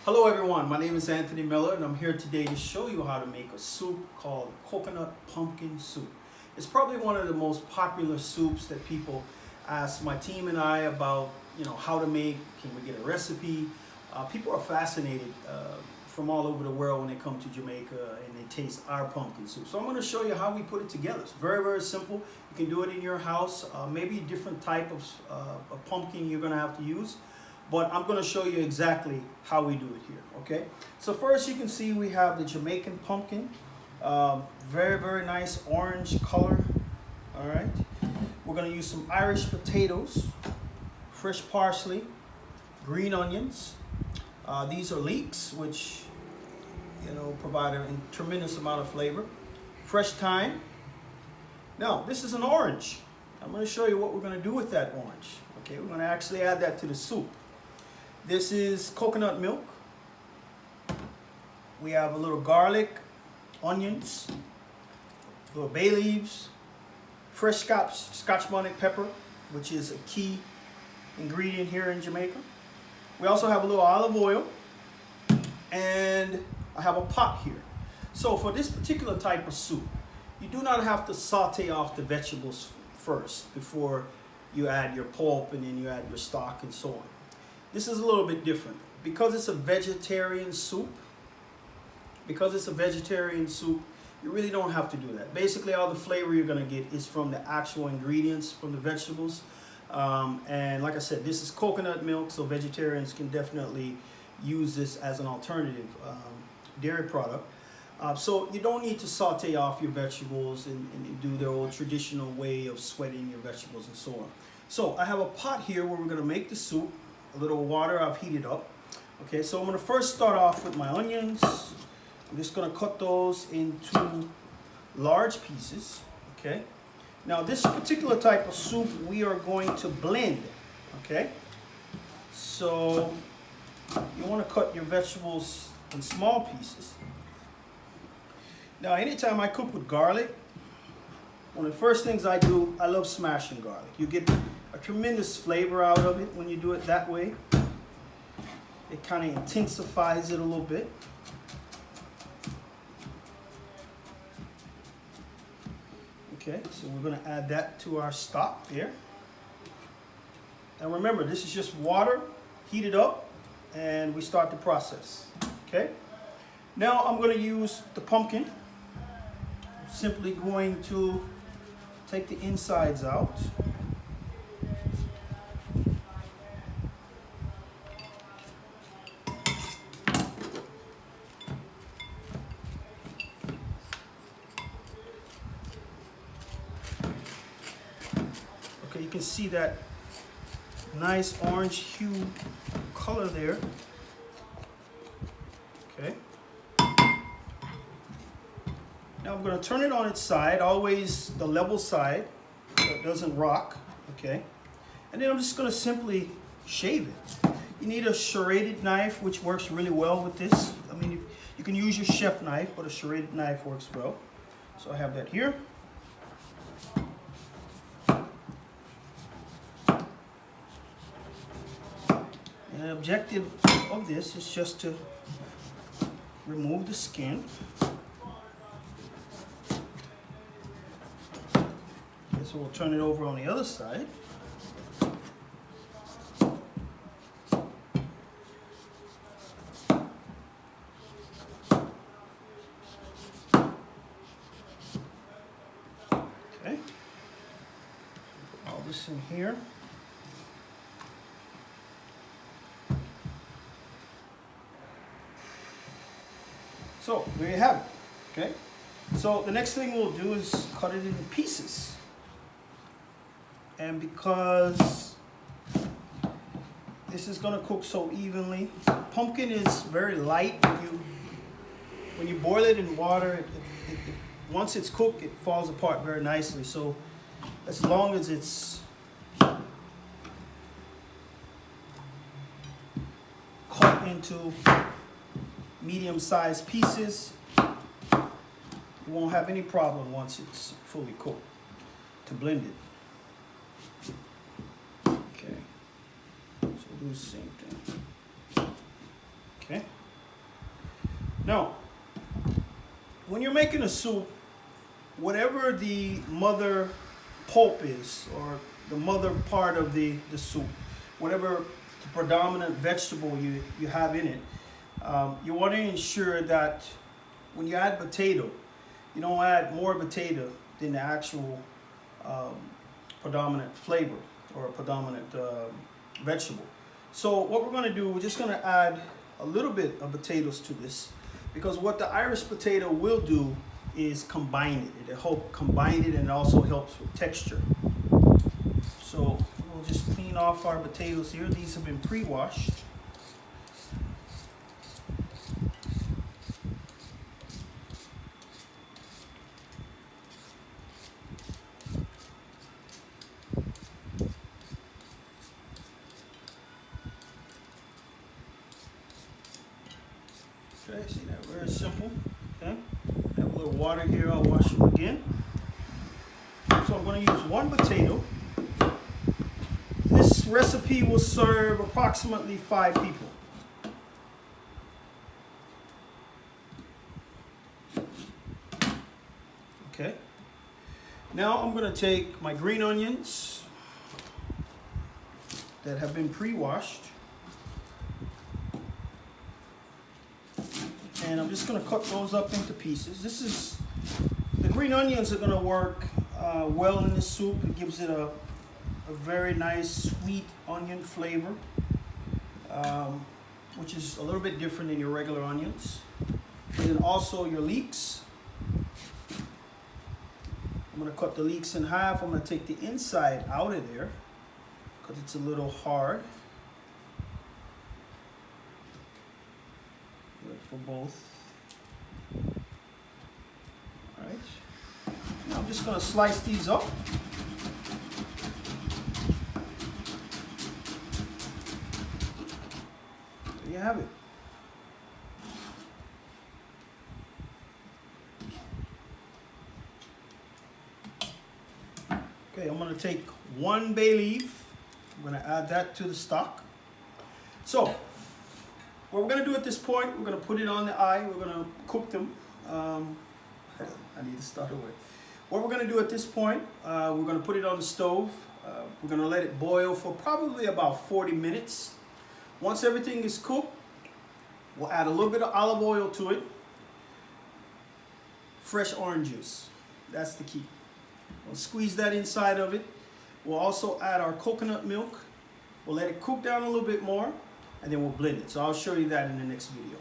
Hello everyone, my name is Anthony Miller and I'm here today to show you how to make a soup called coconut pumpkin soup. It's probably one of the most popular soups that people ask my team and I about, how to make. Can we get a recipe? People are fascinated from all over the world when they come to Jamaica and they taste our pumpkin soup. So I'm going to show you how we put it together. It's very, very simple. You can do it in your house, maybe a different type of pumpkin you're going to have to use. But I'm going to show you exactly how we do it here, okay? So first you can see we have the Jamaican pumpkin. Very, very nice orange color, all right? We're going to use some Irish potatoes, fresh parsley, green onions. These are leeks, which, provide a tremendous amount of flavor. Fresh thyme. Now, this is an orange. I'm going to show you what we're going to do with that orange, okay? We're going to actually add that to the soup. This is coconut milk. We have a little garlic, onions, little bay leaves, fresh Scotch bonnet pepper, which is a key ingredient here in Jamaica. We also have a little olive oil, and I have a pot here. So for this particular type of soup, you do not have to saute off the vegetables first before you add your pulp and then you add your stock and so on. This is a little bit different. Because it's a vegetarian soup, you really don't have to do that. Basically, all the flavor you're gonna get is from the actual ingredients, from the vegetables. And like I said, this is coconut milk, so vegetarians can definitely use this as an alternative dairy product. So you don't need to saute off your vegetables and do the old traditional way of sweating your vegetables and so on. So I have a pot here where we're gonna make the soup. A little water I've heated up. Okay, so I'm going to first start off with my onions. I'm just going to cut those into large pieces. Okay, now this particular type of soup we are going to blend. Okay, so you want to cut your vegetables in small pieces. Now anytime I cook with garlic, one of the first things I do, I love smashing garlic. You get a tremendous flavor out of it when you do it that way. It kind of intensifies it a little bit. Okay, so we're going to add that to our stock there. And remember, this is just water heated up and we start the process. Okay, now I'm going to use the pumpkin. I'm simply going to take the insides out. Okay, you can see that nice orange hue color there. Okay. Now I'm going to turn it on its side, always the level side, so it doesn't rock. Okay. And then I'm just going to simply shave it. You need a serrated knife, which works really well with this. I mean, you can use your chef knife, but a serrated knife works well. So I have that here. And the objective of this is just to remove the skin. Okay, so we'll turn it over on the other side. Okay, put all this in here. So there you have it, okay? So the next thing we'll do is cut it into pieces. And because this is gonna cook so evenly, pumpkin is very light. When you boil it in water, once it's cooked, it falls apart very nicely. So as long as it's cut into medium-sized pieces, you won't have any problem once it's fully cooked to blend it. Okay, so do the same thing. Okay. Now, when you're making a soup, whatever the mother pulp is, or the mother part of the soup, whatever the predominant vegetable you have in it, you want to ensure that when you add potato, you don't add more potato than the actual predominant flavor or predominant vegetable. So what we're going to do, we're just going to add a little bit of potatoes to this, because what the Irish potato will do is combine it. It'll help combine it, and it also helps with texture. So we'll just clean off our potatoes here. These have been pre-washed. Okay, see that? Very simple. Okay, have a little water here. I'll wash them again. So I'm going to use one potato. This recipe will serve approximately 5 people. Okay. Now I'm going to take my green onions that have been pre-washed, and I'm just going to cut those up into pieces. The green onions are going to work well in this soup. It gives it a very nice sweet onion flavor, which is a little bit different than your regular onions. And then also your leeks. I'm going to cut the leeks in half. I'm going to take the inside out of there because it's a little hard. Good for both. All right. Now I'm just going to slice these up. There you have it. Okay, I'm going to take 1 bay leaf. I'm going to add that to the stock. So, what we're going to do at this point, we're going to put it on the eye. We're going to cook them. I need to start away. What we're going to do at this point, we're going to put it on the stove. We're going to let it boil for probably about 40 minutes. Once everything is cooked, we'll add a little bit of olive oil to it. Fresh orange juice. That's the key. We'll squeeze that inside of it. We'll also add our coconut milk. We'll let it cook down a little bit more, and then we'll blend it. So I'll show you that in the next video.